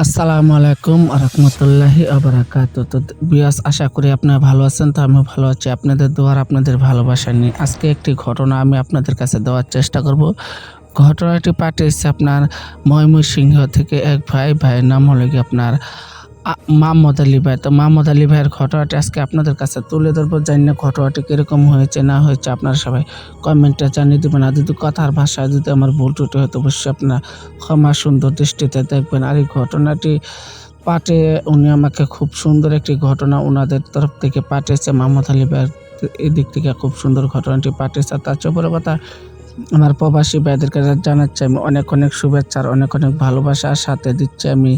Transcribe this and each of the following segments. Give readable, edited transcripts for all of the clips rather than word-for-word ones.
আসসালামু আলাইকুম রহমতুল্লাহি আবরাকাত। তো বিয়াস, আশা করি আপনারা ভালো আছেন। তো আমি ভালো আছি আপনাদের দোয়ার, আপনাদের ভালোবাসা নিয়ে। আজকে একটি ঘটনা আমি আপনাদের কাছে দেওয়ার চেষ্টা করব। ঘটনাটি পাঠিয়েছে আপনার ময়মনসিংহ থেকে এক ভাইয়ের নাম হলো কি আপনার মোহাম্মদ আলী ভাই। তো মোহাম্মদ আলী ভাইয়ের ঘটনাটি আজকে আপনাদের কাছে তুলে ধরবো। জানি না ঘটনাটি কীরকম হয়েছে না হয়েছে, আপনারা সবাই কমেন্টে জানিয়ে দেবেন। আর যদি কথার ভাষায় যদি আমার ভুল ত্রুটি হয় তো অবশ্যই আপনারা ক্ষমা সুন্দর দৃষ্টিতে দেখবেন। আর এই ঘটনাটি পাঠে উনি আমাকে খুব সুন্দর একটি ঘটনা ওনাদের তরফ থেকে পাঠিয়েছে। মোহাম্মদ আলী ভাইয়ের এদিক থেকে খুব সুন্দর ঘটনাটি পাঠিয়েছে। তার চেয়ে বড় কথা, আমার প্রবাসী ভাইদেরকে জানাচ্ছি আমি অনেক শুভেচ্ছা আর অনেক ভালোবাসার সাথে দিচ্ছি আমি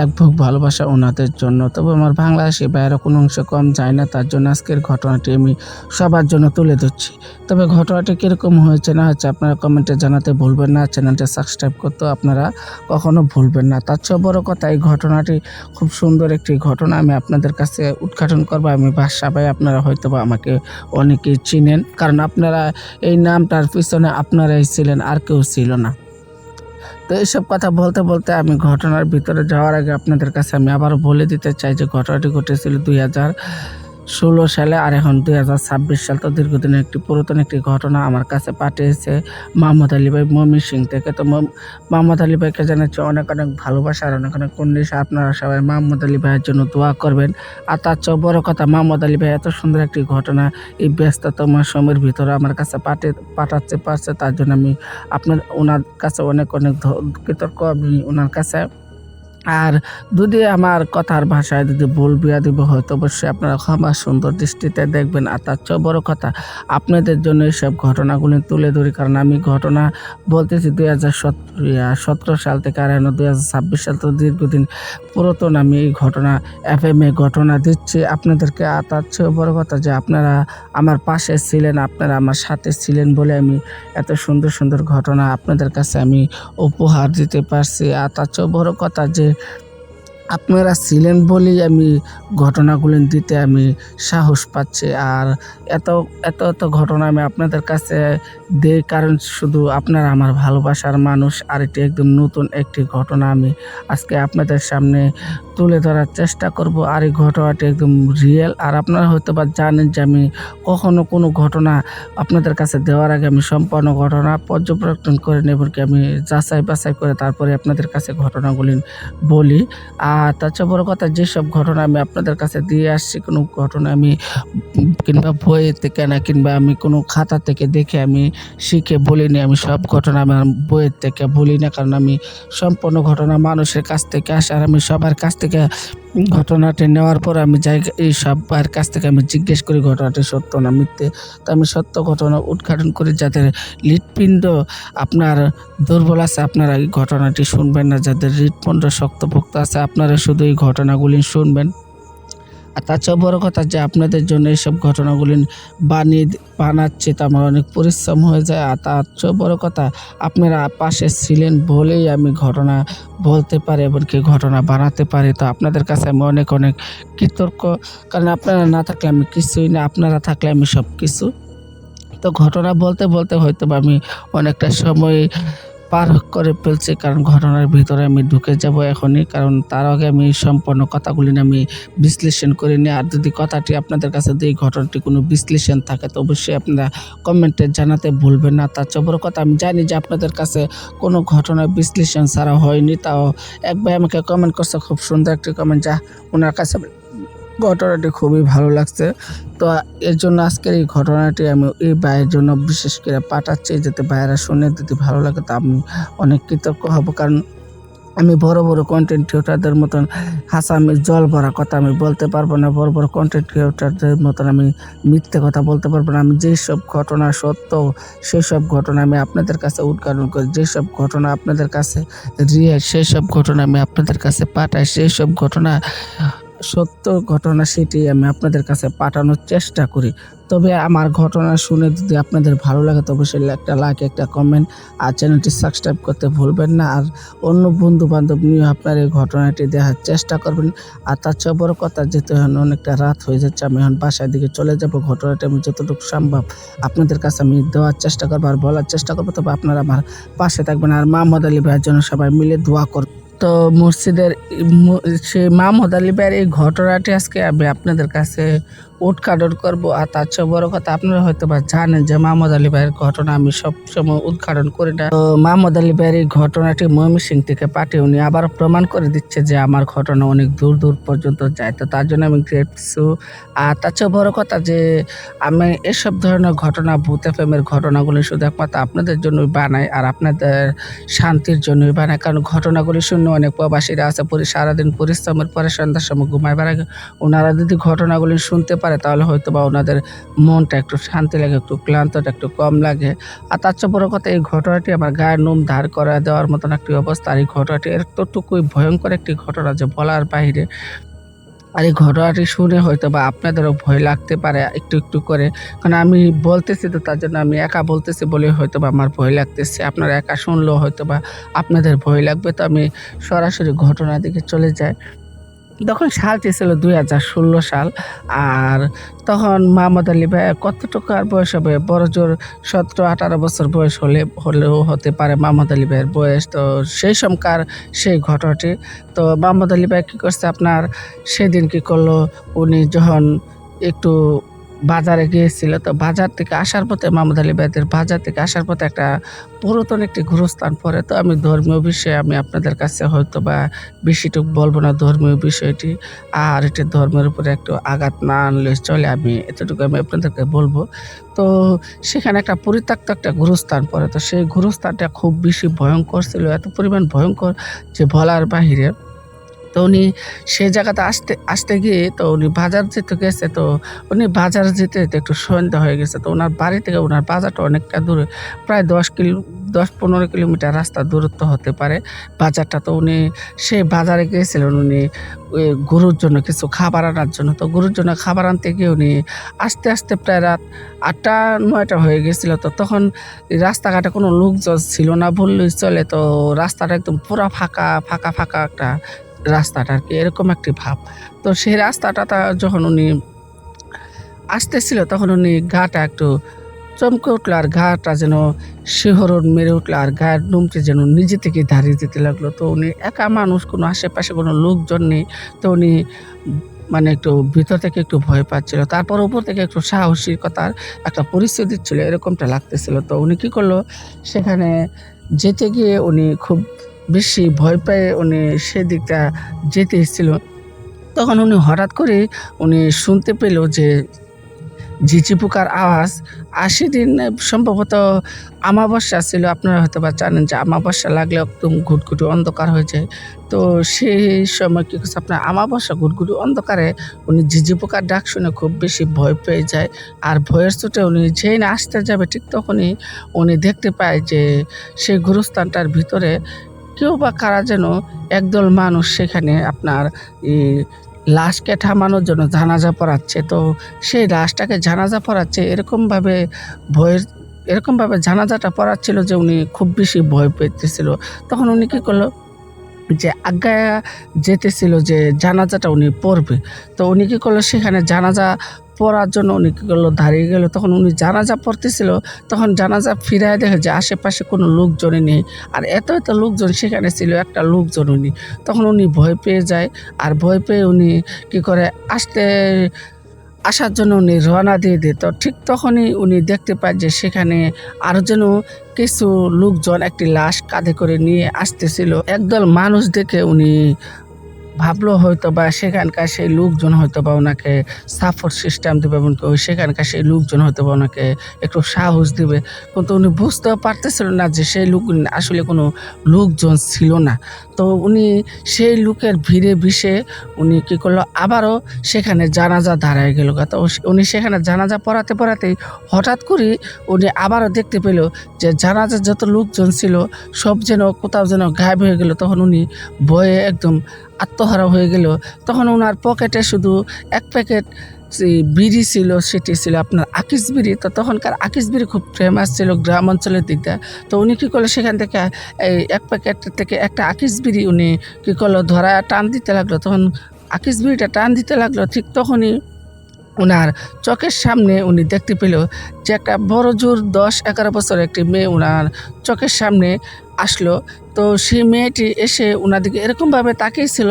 এক বুক ভালোবাসা ওনাদের জন্য। তবে আমার বাংলাদেশি ভাইয়েরা কোনো অংশ কম যায় না, তার জন্য আজকের ঘটনাটি আমি সবার জন্য তুলে ধরছি। তবে ঘটনাটি কীরকম হয়েছে না হয়েছে আপনারা কমেন্টে জানাতে ভুলবেন না। চ্যানেলটা সাবস্ক্রাইব করতে আপনারা কখনো ভুলবেন না। তার চেয়ে বড় কথা, এই ঘটনাটি খুব সুন্দর একটি ঘটনা আমি আপনাদের কাছে উদ্ঘাটন করবো। আমি বাদশা ভাই, আপনারা হয়তো বা আমাকে অনেকেই চিনেন, কারণ আপনারা এই নামটার পিছনে আপনারাই ছিলেন, আর কেউ ছিল না। তো এইসব কথা বলতে বলতে আমি ঘটনার ভিতরে যাওয়ার আগে আপনাদের কাছে আমি আবারও বলে দিতে চাই যে ঘটনাটি ঘটেছিল 2016 সালে, আর এখন 2026 সাল। তো দীর্ঘদিনের একটি পুরাতন একটি ঘটনা আমার কাছে পাঠিয়েছে মোহাম্মদ আলী ভাই ময়মনসিংহ থেকে। তো মোহাম্মদ আলী ভাইকে জানাচ্ছি অনেক ভালোবাসা আর অনেক কুন্ডিশা। আপনারা সবাই মোহাম্মদ আলী ভাইয়ের জন্য দোয়া করবেন। আর তার চেয়েও বড় কথা, মোহাম্মদ আলী ভাই এত সুন্দর একটি ঘটনা এই ব্যস্ততম সময়ের ভিতরে আমার কাছে পাঠাতে পারছে, তার জন্য আমি ওনার কাছে অনেক কৃতজ্ঞ আমি ওনার কাছে। আর যদি আমার কথার ভাষায় যদি ভুল বিয়াদবি হয় তো অবশ্যই আপনারা ক্ষমা সুন্দর দৃষ্টিতে দেখবেন। আর তার চেয়েও বড় কথা, আপনাদের জন্য এইসব ঘটনাগুলি তুলে ধরি, কারণ আমি ঘটনা বলতেছি 2017 সাল থেকে, আর 2026 সাল। তো দীর্ঘদিন পুরাতন আমি এই ঘটনা FM এ ঘটনা দিচ্ছি আপনাদেরকে। আর তার চেয়েও বড় কথা যে আপনারা আমার পাশে ছিলেন, আপনারা আমার সাথে ছিলেন বলে আমি এত সুন্দর ঘটনা আপনাদের কাছে আমি উপহার দিতে পারছি। আর তার চেয়েও বড় কথা যে আপনারা ছিলেন বলেই আমি ঘটনাগুলি দিতে আমি সাহস পাচ্ছি। আর এত ঘটনা আমি আপনাদের কাছে দেই, কারণ শুধু আপনারা আমার ভালোবাসার মানুষ। আর এটি একদম নতুন একটি ঘটনা আমি আজকে আপনাদের সামনে তুলে ধরার চেষ্টা করব। আর এই ঘটনাটি একদম রিয়েল। আর আপনারা হয়তো বা জানেন যে আমি কখনো কোনো ঘটনা আপনাদের কাছে দেওয়ার আগে আমি সম্পূর্ণ ঘটনা পর্যবেক্ষণ করে নেব, কি আমি যাচাই বাছাই করে তারপরে আপনাদের কাছে ঘটনাগুলি বলি। আর তার চেয়ে বড় কথা, যেসব ঘটনা আমি আপনাদের কাছে দিয়ে আসছি, কোনো ঘটনা আমি কিংবা বইয়ের থেকে না, কিংবা আমি কোনো খাতা থেকে দেখে আমি শিখে বলিনি। আমি সব ঘটনা আমার বইয়ের থেকে বলি না, কারণ আমি সম্পূর্ণ ঘটনা মানুষের কাছ থেকে আসে। আর আমি সবার কাছ থেকে ঘটনাটি নেওয়ার পর আমি এই সবার কাছ থেকে আমি জিজ্ঞেস করি ঘটনাটি সত্য না মিথ্যে। তো আমি সত্য ঘটনা উদ্ঘাটন করি। যাদের হৃৎপিণ্ড আপনার দুর্বল আছে আপনারা এই ঘটনাটি শুনবেন না, যাদের হৃৎপিণ্ড শক্তপোক্ত আছে আপনারা শুধু এই ঘটনাগুলি শুনবেন। আর তার চেয়েও বড় কথা যে আপনাদের জন্য এইসব ঘটনাগুলি বানাচ্ছে, তো আমার অনেক পরিশ্রম হয়ে যায়। আর তার চেয়েও বড় কথা, আপনারা পাশে ছিলেন বলেই আমি ঘটনা বলতে পারি, এমনকি ঘটনা বানাতে পারি। তো আপনাদের কাছে আমি অনেক কৃতজ্ঞ, কারণ আপনারা না থাকলে আমি কিছুই না, আপনারা থাকলে আমি সব কিছু। তো ঘটনা বলতে হয়তো বা আমি অনেকটা সময় পার করে ফেলছি, কারণ ঘটনার ভিতরে আমি ঢুকে যাব এখনই। কারণ তার আগে আমি সম্পূর্ণ কথাগুলি আমি বিশ্লেষণ করে নিই। আর যদি কথাটি আপনাদের কাছে এই ঘটনাটি কোনো বিশ্লেষণ থাকে তো অবশ্যই আপনারা কমেন্টে জানাতে ভুলবেন না। তার চেয়ে বড় কথা, আমি জানি যে আপনাদের কাছে কোনো ঘটনার বিশ্লেষণ ছাড়া হয়নি। তাও এক ভাই আমাকে কমেন্ট করছে, খুব সুন্দর একটি কমেন্ট, যা ওনার কাছে ঘটনাটি খুবই ভালো লাগছে। তো এর জন্য আজকের এই ঘটনাটি আমি এই ভাইয়ের জন্য বিশেষ করে পাঠাচ্ছি, যাতে ভাইয়েরা শুনে যদি ভালো লাগে তো আমি অনেক কৃতজ্ঞ হব। কারণ আমি বড় কন্টেন্ট ক্রিয়েটরদের মতন হাসামি জল ভরা কথা আমি বলতে পারবো না, বড় কন্টেন্ট ক্রিয়েটরদের মতন আমি মিথ্যে কথা বলতে পারবো না। আমি যেসব ঘটনা সত্য সেই সব ঘটনা আমি আপনাদের কাছে উদ্ঘাটন করি, যেসব ঘটনা আপনাদের কাছে রিয়েল সেই সব ঘটনা আমি আপনাদের কাছে পাঠাই, সেই সব ঘটনা সত্য ঘটনা সেটি আমি আপনাদের কাছে পাঠানোর চেষ্টা করি। তবে আমার ঘটনা শুনে যদি আপনাদের ভালো লাগে তো অবশ্যই একটা লাইক, একটা কমেন্ট আর চ্যানেলটি সাবস্ক্রাইব করতে ভুলবেন না। আর অন্য বন্ধু বান্ধব নিয়ে আপনার এই ঘটনাটি দেখার চেষ্টা করবেন। আর তার চেয়ে বড় কথা, যেহেতু এখন অনেকটা রাত হয়ে যাচ্ছে, আমি এখন বাসার দিকে চলে যাব। ঘটনাটি আমি যতটুকু সম্ভব আপনাদের কাছে আমি দেওয়ার চেষ্টা করবো আর বলার চেষ্টা করবো। তবে আপনারা আমার পাশে থাকবেন আর মোহাম্মদ আলী ভাইয়ের জন্য সবাই মিলে দোয়া করবেন। তো মসজিদের সে মোহাম্মদ আলী ভাইয়ের এই ঘটনাটি আজকে আমি আপনাদের কাছে উদ্ঘাটন করব। আর তার চেয়ে বড় কথা, আপনারা হয়তো বা জানেন যে মোহাম্মদ আলী ভাইয়ের ঘটনা আমি সবসময় উদ্ঘাটন করি না। তো মোহাম্মদ আলী ভাইয়ের এই ঘটনাটি ময়মনসিংহ থেকে পাঠিয়ে উনি আবার প্রমাণ করে দিচ্ছে যে আমার ঘটনা অনেক দূর দূর পর্যন্ত যায়। তো তার জন্য আমি গ্রেটফুল। আর তার চেয়ে বড় কথা যে আমি এসব ধরনের ঘটনা, ভূত এফএমের ঘটনাগুলি শুধু একমাত্র আপনাদের জন্যই বানাই আর আপনাদের শান্তির জন্যই বানাই। কারণ ঘটনাগুলি শুনে অনেক প্রবাসীরা আছে সারাদিন পরিশ্রমের পরে সন্ধ্যার সময় ঘুমাইবার আগে ওনারা যদি ঘটনাগুলি শুনতে পারে তাহলে হয়তো বা ওনাদের মনটা একটু শান্তি লাগে, একটু ক্লান্তটা একটু কম লাগে। আর তার চেয়ে বড় কথা, এই ঘটনাটি আমার গায়ের নোম ধার করে দেওয়ার মতন একটি অবস্থা। আর এই ঘটনাটি এতটুকুই ভয়ঙ্কর একটি ঘটনা যে বলার বাইরে। আর এই ঘটনাটি শুনে হয়তো বা আপনাদেরও ভয় লাগতে পারে একটু একটু করে, কারণ আমি বলতেছি তো তার জন্য আমি একা বলতেছি বলে হয়তো বা আমার ভয় লাগতেছে। আপনারা একা শুনলেও হয়তো বা আপনাদের ভয় লাগবে। তো আমি সরাসরি ঘটনার দিকে চলে যাই। তখন সালটি ছিল 2016 সাল। আর তখন মোহাম্মদ আলী ভাই কতটুকু আর বয়স হবে, বড় জোর 17-18 বছর বয়স হলেও হতে পারে মোহাম্মদ আলী ভাইয়ের বয়স। তো সেই সময়কার সেই ঘটনাটি। তো মোহাম্মদ আলী ভাই কী করছে আপনার, সেদিন কী করলো, উনি যখন একটু বাজারে গিয়েছিল, তো বাজার থেকে আসার পথে মোহাম্মদ আলী ভাইদের বাজার থেকে আসার পথে একটা পুরাতন একটি গুরুস্থান পড়ে। তো আমি ধর্মীয় বিষয়ে আমি আপনাদের কাছে হয়তো বা বেশিটুকু বলবো না ধর্মীয় বিষয়টি। আর এটি ধর্মের উপরে একটু আঘাত না আনলে চলে, আমি এতটুকু আমি আপনাদেরকে বলবো। তো সেখানে একটা পরিত্যক্ত একটা গুরুস্থান পড়ে। তো সেই গুরুস্থানটা খুব বেশি ভয়ঙ্কর ছিল, এত পরিমাণ ভয়ঙ্কর যে বলার বাহিরে। তো উনি সেই জায়গাতে আসতে গিয়ে তো উনি বাজার যেতে গেছে। তো উনি বাজার যেতে একটু সন্ধ্যা হয়ে গেছে। তো ওনার বাড়ি থেকে ওনার বাজারটা অনেকটা দূরে, প্রায় 10-15 কিলোমিটার রাস্তা দূরত্ব হতে পারে বাজারটা। তো উনি সেই বাজারে গিয়েছিলেন উনি ওই গরুর জন্য কিছু খাবার আনার জন্য। তো গরুর জন্য খাবার আনতে গিয়ে উনি আস্তে আস্তে প্রায় রাত 8টা-9টা হয়ে গেছিলো। তো তখন রাস্তাঘাটে কোনো লোকজন ছিল না বললেই চলে। তো রাস্তাটা একদম পুরা ফাঁকা ফাঁকা ফাঁকা একটা রাস্তাটা আর কি, এরকম একটি ভাব। তো সেই রাস্তাটা যখন উনি আসতেছিল তখন উনি গাটা একটু চমকে উঠলো, আর গাটা যেন শিহরণ মেরে উঠলো, আর গায়ের লোমটি যেন নিজে থেকে দাঁড়িয়ে যেতে লাগলো। তো উনি একা মানুষ, কোনো আশেপাশে কোনো লোকজন নেই। তো উনি মানে একটু ভিতর থেকে একটু ভয় পাচ্ছিল, তারপর উপর থেকে একটু সাহসিকতার একটা পরিস্থিতি ছিল, এরকমটা লাগতেছিল। তো উনি কী করলো, সেখানে যেতে গিয়ে উনি খুব বেশি ভয় পেয়ে উনি সেদিকটা যেতে এসেছিল। তখন উনি হঠাৎ করে উনি শুনতে পেল যে ঝিঁঝি পোকার আওয়াজ। ৮০ দিন সম্ভবত আমাবস্যা ছিল। আপনারা হয়তো বা জানেন যে আমাবস্যা লাগলে একদম ঘুটঘুটি অন্ধকার হয়ে যায়। তো সেই সময় কী করছে আপনার, আমাবস্যা ঘুটঘুটি অন্ধকারে উনি ঝিঁঝি পোকার ডাক শুনে খুব বেশি ভয় পেয়ে যায়। আর ভয়ের চোটে উনি যেই না আসতে যাবে ঠিক তখনই উনি দেখতে পায় যে সেই গুরুস্থানটার ভিতরে কেউ বা কারা যেন একদল মানুষ সেখানে আপনার লাশকে থামানোর জন্য জানাজা পড়াচ্ছে। তো সেই লাশটাকে জানাজা পড়াচ্ছে এরকমভাবে জানাজাটা পড়াচ্ছিল যে উনি খুব বেশি ভয় পেতেছিল। তখন উনি কী করলো, যে আজ্ঞায়া যেতেছিল যে জানাজাটা উনি পড়বে। তো উনি কী করলো, সেখানে জানাজা পড়ার জন্য উনি কী করলো, দাঁড়িয়ে গেল। তখন উনি জানাজা পড়তেছিল, তখন জানাজা ফিরায় দেখে যে আশেপাশে কোনো লোকজনই নেই। আর এত লোকজন সেখানে ছিল, একটা লোকজন উনি। তখন উনি ভয় পেয়ে যায়। আর ভয় পেয়ে উনি কী করে, আসার জন্য উনি রওনা দিয়ে দেয়। তো ঠিক তখনই উনি দেখতে পায় যে সেখানে আরও যেন কিছু লোকজন একটি লাশ কাঁধে করে নিয়ে আসতেছিল। একদল মানুষ দেখে উনি ভাবলো হয়তো বা সেখানকার সেই লোকজন হয়তো বা ওনাকে সাপোর্ট সিস্টেম দেবে, এমনকি সেখানকার সেই লোকজন হয়তো বা ওনাকে একটু সাহস দিবে। কিন্তু উনি বুঝতেও পারতেছিল না যে সেই লোক আসলে কোনো লোকজন ছিল না। তো উনি সেই লোকের ভিড়ে বিষে উনি কী করলো, আবারও সেখানে জানাজা দাঁড়ায় গেল। তো উনি সেখানে জানাজা পড়াতেই হঠাৎ করে উনি আবারও দেখতে পেল যে জানাজার যত লোকজন ছিল সব যেন কোথাও যেন গায়েব হয়ে গেল। তখন উনি ভয়ে একদম আত্মহারা হয়ে গেল। তখন ওনার পকেটে শুধু এক প্যাকেট বিড়ি ছিল, সেটি ছিল আপনার আকিস বিড়ি। তো তখনকার আকিস বিড়ি খুব ফেমাস ছিল গ্রাম অঞ্চলের দিকটা। তো উনি কী করলো, সেখান থেকে এই এক প্যাকেট থেকে একটা আকিস বিড়ি উনি কী করলো, ধরা টান দিতে লাগলো। তখন আকিস বিড়িটা টান দিতে লাগলো, ঠিক তখনই উনার চোখের সামনে উনি দেখতে পেল যে একটা বড় জোর 10-11 বছরের একটি মেয়ে উনার চোখের সামনে আসলো। তো সেই মেয়েটি এসে উনার দিকে এরকমভাবে তাকিয়েছিল।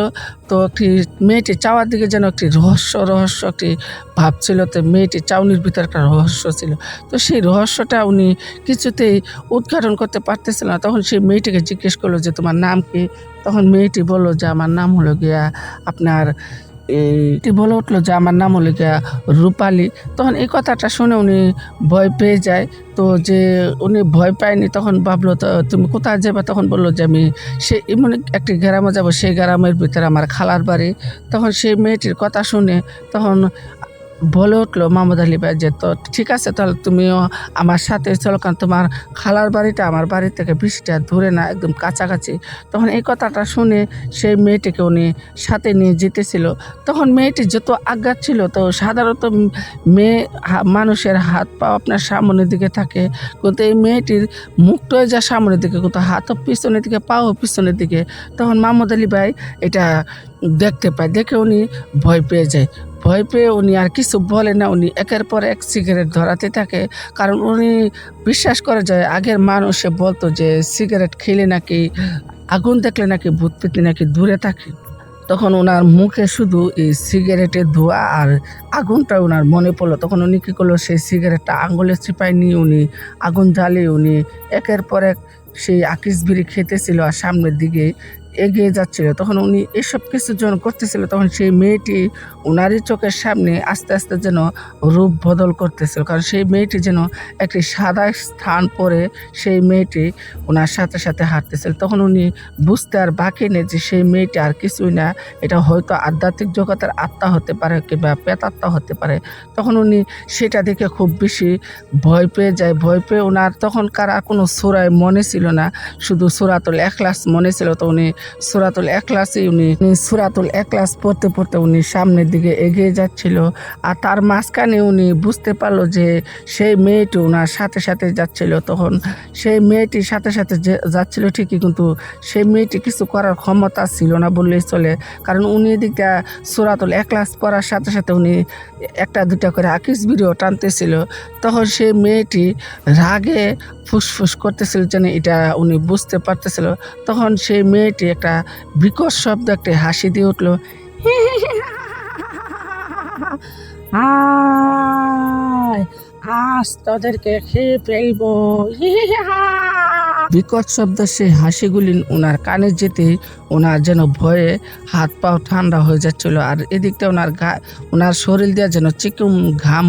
তো একটি মেয়েটি চাওয়ার দিকে যেন একটি রহস্য একটি ভাব ছিল। তো মেয়েটির চাউনির ভিতরে একটা রহস্য ছিল। তো সেই রহস্যটা উনি কিছুতেই উদ্ঘাটন করতে পারতেছিল না। তখন সেই মেয়েটিকে জিজ্ঞেস করলো যে, "তোমার নাম কি?" তখন মেয়েটি বলল যে, "আমার নাম হলো গিয়া আপনার" এটি বলে উঠল যে, "আমার নাম হলো গিয়া রূপালী।" তখন এই কথাটা শুনে উনি ভয় পেয়ে যায়। তো যে উনি ভয় পায়নি, তখন ভাবলো, "তো তুমি কোথায় যাবা?" তখন বলল যে, "আমি সে এমন একটি গ্রামে যাব, সেই গ্রামের ভিতরে আমার খালার বাড়ি।" তখন সেই মেয়েটির কথা শুনে তখন বলে উঠল মাহমুদ আলী ভাই যে, "তো ঠিক আছে, তাহলে তুমিও আমার সাথে চলো, কারণ তোমার খালার বাড়িটা আমার বাড়ি থেকে বেশিটা দূরে না, একদম কাছাকাছি।" তখন এই কথাটা শুনে সেই মেয়েটিকে উনি সাথে নিয়ে যেতেছিল। তখন মেয়েটি যত আগাচ্ছিল, তো সাধারণত মেয়ে মানুষের হাত পা আপনার সামনের দিকে থাকে, কিন্তু এই মেয়েটির মুখটাই যা সামনের দিকে, কিন্তু হাতও পিছনের দিকে, পাও পিছনের দিকে। তখন মাহমুদ আলী ভাই এটা দেখতে পায়, দেখে উনি ভয় পেয়ে যায়। ভয় পেয়ে উনি আর কিছু বলে না, উনি একের পর এক সিগারেট ধরাতে থাকে। কারণ উনি বিশ্বাস করে যে আগের মানুষে বলতো যে সিগারেট খেলে নাকি, আগুন দেখলে নাকি ভূত-পেত্নী নাকি দূরে থাকে। তখন উনার মুখে শুধু এই সিগারেটের ধোঁয়া আর আগুনটা উনার মনে পড়লো। তখন উনি কী করলো, সেই সিগারেটটা আঙুলে চিপায় নিয়ে উনি আগুন জ্বালিয়ে উনি একের পর এক সেই আকিস বিড়ি খেতেছিল আর সামনের দিকে এগিয়ে যাচ্ছিল। তখন উনি এসব কিছু যখন করতেছিল, তখন সেই মেয়েটি উনারই চোখের সামনে আস্তে আস্তে যেন রূপ বদল করতেছিল। কারণ সেই মেয়েটি যেন একটি সাদা স্থান পরে সেই মেয়েটি ওনার সাথে সাথে হাঁটতেছিল। তখন উনি বুঝতে আর বাকি নেই যে সেই মেয়েটি আর কিছুই না, এটা হয়তো আধ্যাত্মিক জগতের আত্মা হতে পারে কিংবা প্রেতাত্মা হতে পারে। তখন উনি সেটা দেখে খুব বেশি ভয় পেয়ে যায়। ভয় পেয়ে ওনার তখনকার আর কোনো সূরায় মনে ছিল না, শুধু সূরাতুল ইখলাস মনে ছিল। তো উনি সূরাতুল ইখলাসই উনি সূরাতুল ইখলাস পড়তে পড়তে উনি সামনের দিকে এগিয়ে যাচ্ছিল। আর তার মাঝখানে উনি বুঝতে পারলো যে সেই মেয়েটি ওনার সাথে সাথে যাচ্ছিল। তখন সেই মেয়েটির সাথে সাথে যাচ্ছিল ঠিকই, কিন্তু সেই মেয়েটি কিছু করার ক্ষমতা ছিল না বললেই চলে। কারণ উনি এদিকটা সূরাতুল ইখলাস পড়ার সাথে সাথে উনি একটা দুটা করে আকিস বিড়িও টানতেছিল। তখন সেই মেয়েটি রাগে ফুসফুস করতেছিল যেন, এটা উনি বুঝতে পারতেছিল। তখন সেই মেয়েটি একটা বিকট শব্দ একটা হাসি দিয়ে উঠল, "হায়, আজ তোদেরকে খেয়ে ফেলবো।" বিকট শব্দ সেই হাসিগুলি ওনার কানে যেতেই ওনার যেন ভয়ে হাত পাও ঠান্ডা হয়ে যাচ্ছিল। আর এদিকটা ওনার শরীর দিয়ে যেন চিকুন ঘাম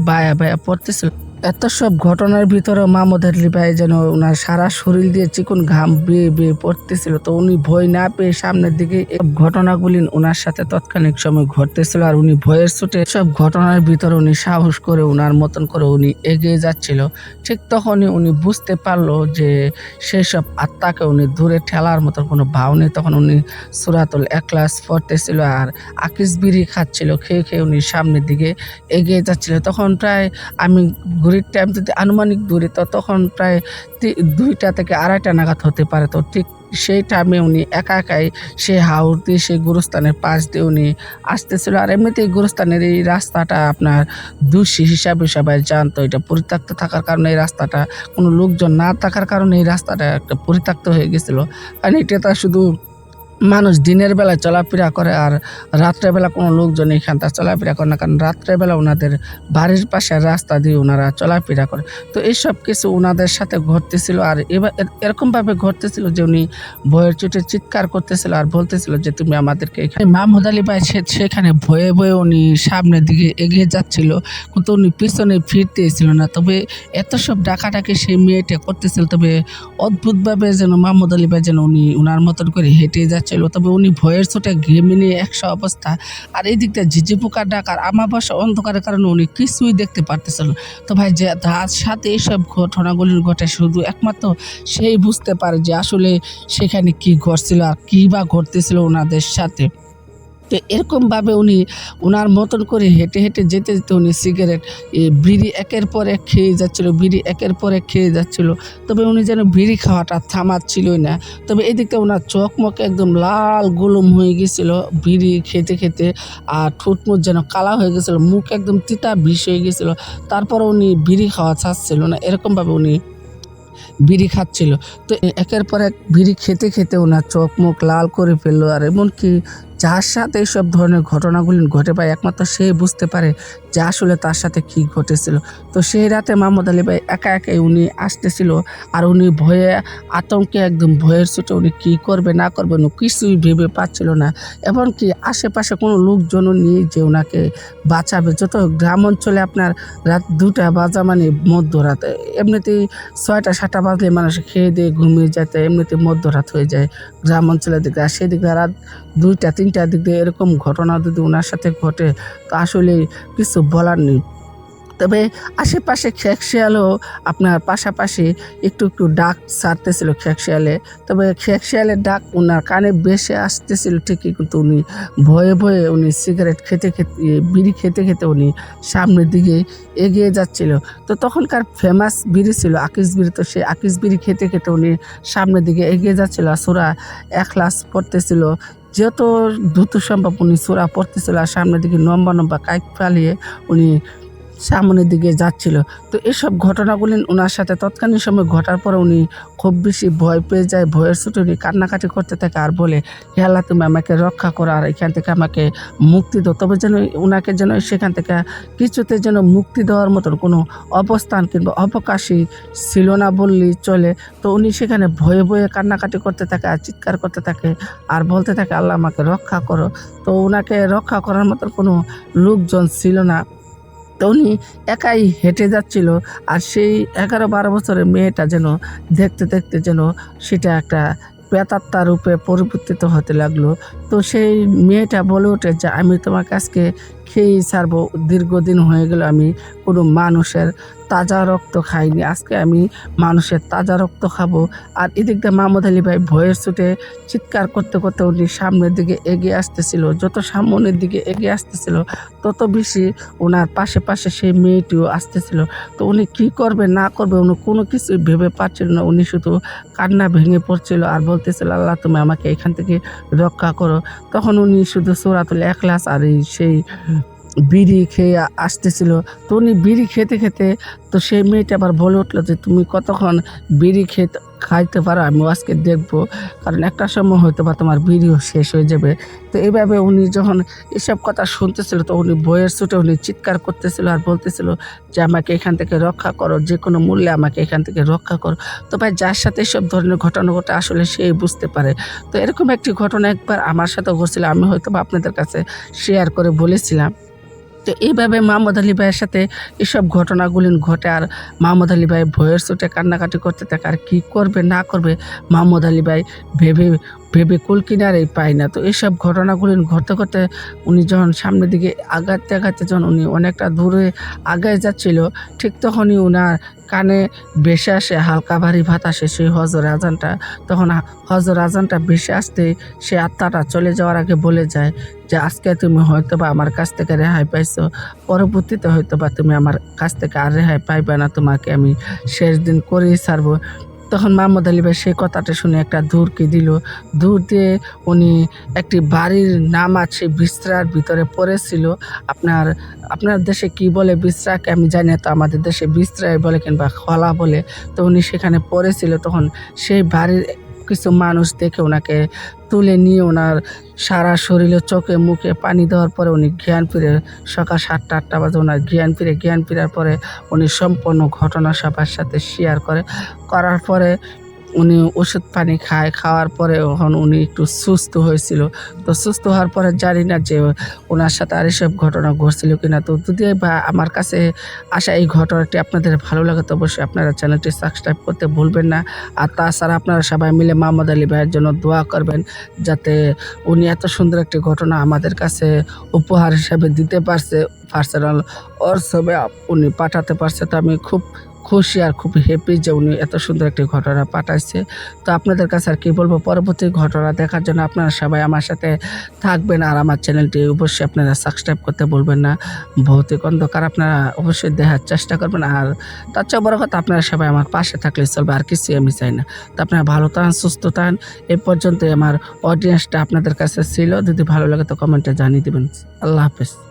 বায়া বায়া পড়তেছিল। এত সব ঘটনার ভিতরে মাহমুদ আলী ভাই যেন ওনার সারা শরীর দিয়ে চিকন ঘাম বেয়ে বেয়ে পড়তেছিল। তো উনি ভয় না পেয়ে সামনের দিকে এই ঘটনাগুলি ওনার সাথে তৎক্ষণিক সময় ঘটতেছিল। আর উনি ভয়ের ছুটে সব ঘটনার ভিতরে উনি সাহস করে ওনার মতন করে উনি এগিয়ে যাচ্ছিল। ঠিক তখনই উনি বুঝতে পারলো যে সেসব আত্মাকে উনি দূরে ঠেলার মতন কোনো ভাও নেই। তখন উনি সূরাতুল ইখলাস পড়তেছিল আর আকিস বিড়ি খাচ্ছিল। খেয়ে খেয়ে উনি সামনের দিকে এগিয়ে যাচ্ছিল। তখন প্রায় আমি ঘড়ির টাইম যদি আনুমানিক ধরি, তো তখন প্রায় 2টা থেকে 2:30 নাগাদ হতে পারে। তো ঠিক সেই টাইমে উনি একা একাই সেই হাওর দিয়ে সেই গুরুস্থানের পাশ দিয়ে উনি আসতেছিল। আর এমনিতেই গুরুস্থানের এই রাস্তাটা আপনার দূষী হিসাবে সবাই জানতো। এটা পরিত্যক্ত থাকার কারণে এই রাস্তাটা, কোনো লোকজন না থাকার কারণে এই রাস্তাটা একটা পরিত্যক্ত হয়ে গেছিল। কারণ এটা শুধু মানুষ দিনের বেলায় চলাফেরা করে, আর রাত্রেবেলা কোনো লোকজন এখানটা চলাফেরা করে না। কারণ রাত্রেবেলা ওনাদের বাড়ির পাশের রাস্তা দিয়ে ওনারা চলাফেরা করে। তো এইসব কিছু ওনাদের সাথে ঘটতেছিল। আর এবার এরকমভাবে ঘটতেছিল যে উনি ভয়ের চোটে চিৎকার করতেছিল আর বলতেছিল যে, "তুমি আমাদেরকে এখানে।" মাহমুদ আলী ভাই সেখানে ভয়ে ভয়ে উনি সামনের দিকে এগিয়ে যাচ্ছিল, কিন্তু উনি পিছনে ফিরতেছিল না। তবে এত সব ডাকাডাকি সেই মেয়েটা করতেছিল। তবে অদ্ভুতভাবে যেন মাহমুদ আলী ভাই যেন উনি ওনার মতন করে হেঁটে যাচ্ছিল। তবে উনি ভয়ের চোটে ঘেমে নিয়ে 100 অবস্থা। আর এই দিকটা ঝিঝি পোকার ডাক আর আমাবস্যা অন্ধকারের কারণে উনি কিছুই দেখতে পারতেছিল না। তো ভাই, যে তার সাথে এইসব ঘটনাগুলি ঘটে শুধু একমাত্র সেই বুঝতে পারে যে আসলে সেখানে কি ঘটছিল আর কী বা ঘটতেছিল ওনাদের সাথে। তো এরকমভাবে উনি উনার মতন করে হেঁটে, হেঁটে যেতে, যেতে উনি সিগারেট বিড়ি একের পর এক খেয়ে যাচ্ছিল, বিড়ি একের পর এক খেয়ে যাচ্ছিল। তবে উনি যেন বিড়ি খাওয়াটা থামাচ্ছিলই না। তবে এদিকটা উনার চোখ-মুখ একদম লাল গোলম হয়ে গেছিল বিড়ি খেতে, খেতে। আর ঠোঁট-মুখ যেন কালা হয়ে গেছিল, মুখ একদম তিতা বিষ হয়ে গেছিল। তারপরও উনি বিড়ি খাওয়া ছাড়ছিল না। এরকমভাবে উনি বিড়ি খাচ্ছিল। তো একের পর এক বিড়ি খেতে, খেতে উনার চোখ-মুখ লাল করে ফেলল। আর এমনকি যার সাথে এইসব ধরনের ঘটনাগুলি ঘটে ভাই একমাত্র সে বুঝতে পারে যে আসলে তার সাথে কী ঘটেছিল। তো সেই রাতে মাহমুদ আলী ভাই একা একাই উনি আসতেছিল। আর উনি ভয়ে আতঙ্কে একদম ভয়ের চোটে উনি কী করবে না করবে উনি কিছুই ভেবে পাচ্ছিল না। এমনকি আশেপাশে কোনো লোকজনও নেই যে ওনাকে বাঁচাবে। যত গ্রাম অঞ্চলে আপনার রাত ২টা বাজা মানে মধ্যরাত। এমনিতেই ৬টা-৭টা বাজলে মানুষ খেয়ে দিয়ে ঘুমিয়ে যায়, তো এমনিতে মধ্যরাত হয়ে যায় গ্রাম অঞ্চলের দিকে। আর সেদিকে রাত ২টা-৩টার দিক দিয়ে এরকম ঘটনা যদি ওনার সাথে ঘটে তো আসলে কিছু বলার নেই। তবে আশেপাশে খেক শিয়ালও আপনার পাশাপাশি একটু, একটু ডাক ছাড়তেছিল খেক শিয়ালে। তবে খেক শিয়ালের ডাক উনার কানে ভেসে আসতেছিল ঠিকই, কিন্তু উনি ভয়ে, ভয়ে উনি সিগারেট খেতে, খেতে বিড়ি খেতে, খেতে উনি সামনের দিকে এগিয়ে যাচ্ছিল। তো তখনকার ফেমাস বিড়ি ছিল আকিস বিড়ি। তো সেই আকিস বিড়ি খেতে, খেতে উনি সামনের দিকে এগিয়ে যাচ্ছিল। আর সূরা ইখলাস পড়তেছিল। যত দ্রুত সম্ভব উনি সূরা পড়তেছিল আর সামনের দিকে লম্বা, লম্বা কাইক ফালিয়ে উনি সামনের দিকে যাচ্ছিল। তো এসব ঘটনাগুলি উনার সাথে তৎকালীন সময় ঘটার পরে উনি খুব বেশি ভয় পেয়ে যায়। ভয়ের চোটে উনি কান্নাকাটি করতে থাকে আর বলে, হে আল্লাহ তুমি আমাকে রক্ষা করো আর এখান থেকে আমাকে মুক্তি দাও। তবে যেন উনাকে যেন সেখান থেকে কিছুতে যেন মুক্তি দেওয়ার মতন কোনো অবস্থান কিংবা অবকাশই ছিল না বললেই চলে। তো উনি সেখানে ভয়ে, ভয়ে কান্নাকাটি করতে থাকে আর চিৎকার করতে থাকে আর বলতে থাকে, আল্লাহ আমাকে রক্ষা করো। তো উনাকে রক্ষা করার মতন কোনো লোকজন ছিল না। তো উনি একাই হেঁটে যাচ্ছিল। আর সেই ১১-১২ বছরের মেয়েটা যেন দেখতে, দেখতে যেন সেটা একটা প্রেতাত্মা রূপে পরিবর্তিত হতে লাগলো। তো সেই মেয়েটা বলে ওঠে যে, আমি তোমাকে আজকে খেয়েই ছাড়বো। দীর্ঘদিন হয়ে গেল আমি কোনো মানুষের তাজা রক্ত খাইনি। আজকে আমি মানুষের তাজা রক্ত খাবো। আর এদিক দিয়ে মাহমুদ আলী ভাই ভয়ের চোটে চিৎকার করতে, করতে উনি সামনের দিকে এগিয়ে আসতেছিল। যত সামনের দিকে এগিয়ে আসতেছিল তত বেশি ওনার পাশে, পাশে সেই মেয়েটিও আসতেছিল। তো উনি কী করবে না করবে উনি কোনো কিছুই ভেবে পাচ্ছিল না। উনি শুধু কান্না ভেঙে পড়ছিল আর বলতেছিল, আল্লাহ তুমি আমাকে এখান থেকে রক্ষা করো। তখন উনি শুধু সূরাতুল ইখলাস আর সেই বিড়ি খেয়ে আসতেছিল। তো উনি বিড়ি খেতে, খেতে তো সেই মেয়েটা আবার বলে উঠলো যে, তুমি কতক্ষণ বিড়ি খাইতে পারো আমিও আজকে দেখব। কারণ একটা সময় হয়তোবা তোমার বিড়িও শেষ হয়ে যাবে। তো এইভাবে উনি যখন এসব কথা শুনতেছিল তো উনি ভয়ের চোটে উনি চিৎকার করতেছিল আর বলতেছিল যে, আমাকে এখান থেকে রক্ষা করো। যেকোনো মূল্যে আমাকে এখান থেকে রক্ষা করো। তো ভাই যার সাথে এসব ধরনের ঘটনা ঘটে আসলে সেই বুঝতে পারে। তো এরকম একটি ঘটনা একবার আমার সাথেও ঘটছিল। আমি হয়তোবা আপনাদের কাছে শেয়ার করে বলেছিলাম। তো এইভাবে মাহমুদ আলী ভাইয়ের সাথে এসব ঘটনাগুলি ঘটে আর মাহমুদ আলী ভাই ভয়ের চোটে কান্নাকাটি করতে থাকে। আর কী করবে না করবে মাহমুদ আলী ভাই ভেবে, ভেবে কুল কিনারাই পায় না। তো এইসব ঘটনাগুলি ঘটতে, ঘটতে উনি যখন সামনের দিকে আগাতে, আগাতে যখন উনি অনেকটা দূরে আগায় যাচ্ছিল, ঠিক তখনই উনার কানে ভেসে আসে হালকা ভারী বাতাসে সেই হজর আজানটা। তখন হজর আজানটা ভেসে আসতেই সে আত্মাটা চলে যাওয়ার আগে বলে যায় যে, আজকে তুমি হয়তোবা আমার কাছ থেকে রেহাই পাইছো। পরবর্তীতে হয়তোবা তুমি আমার কাছ থেকে আর রেহাই পাইবে না। তোমাকে আমি শেষ দিন করেই ছাড়বো। তখন মাহমুদ আলী ভাই সেই কথাটা শুনে একটা দৌড়কে দিল। দৌড় দিয়ে উনি একটি বাড়ির নাম আছে বিছরার ভিতরে পড়েছিল। আপনার আপনার দেশে কি বলে বিছরাকে আমি জানি না। তো আমাদের দেশে বিছরাই বলে কিংবা খলা বলে। তো উনি সেখানে পড়েছিল। তখন সেই বাড়ির কিছু মানুষ দেখে ওনাকে তুলে নিয়ে ওনার সারা শরীরে চোখে মুখে পানি দেওয়ার পরে উনি জ্ঞান ফিরে সকাল ৭টা-৮টা বাজে ওনার জ্ঞান ফেরার পরে উনি সম্পূর্ণ ঘটনা সবার সাথে শেয়ার করার পরে উনি ওষুধ পানি খাওয়ার পরে এখন উনি একটু সুস্থ হয়েছিল। তো সুস্থ হওয়ার পরে জানি না যে ওনার সাথে আর এসব ঘটনা ঘটছিল কিনা। তো যদি বা আমার কাছে আসা এই ঘটনাটি আপনাদের ভালো লাগে তো অবশ্যই আপনারা চ্যানেলটি সাবস্ক্রাইব করতে ভুলবেন না। আর তাছাড়া আপনারা সবাই মিলে মাহমুদ আলী ভাইয়ের জন্য দোয়া করবেন যাতে উনি এত সুন্দর একটি ঘটনা আমাদের কাছে উপহার হিসাবে দিতে পারছে, পার্সোনাল হোয়াটসঅ্যাপে উনি পাঠাতে পারছে। তো আমি খুব খুশি আর খুব হ্যাপি যে উনি এত সুন্দর একটি ঘটনা পাঠাইছে। তো আপনাদের কাছে আর কি বলবো, পরবর্তী ঘটনা দেখার জন্য আপনারা সবাই আমার সাথে থাকবেন আর আমার চ্যানেলটি অবশ্যই আপনারা সাবস্ক্রাইব করতে ভুলবেন না। ভৌতিক অন্ধকার আপনারা অবশ্যই দেখার চেষ্টা করবেন। আর তার চেয়ে বড় কথা, আপনারা সবাই আমার পাশে থাকলে চলবে, আর কিছুই আমি চাই না। তো আপনারা ভালো থাকেন, সুস্থ থাকেন। এ পর্যন্তই আমার অডিয়েন্সটা আপনাদের কাছে ছিল। যদি ভালো লাগে তো কমেন্টে জানিয়ে দিবেন। আল্লাহ হাফেজ।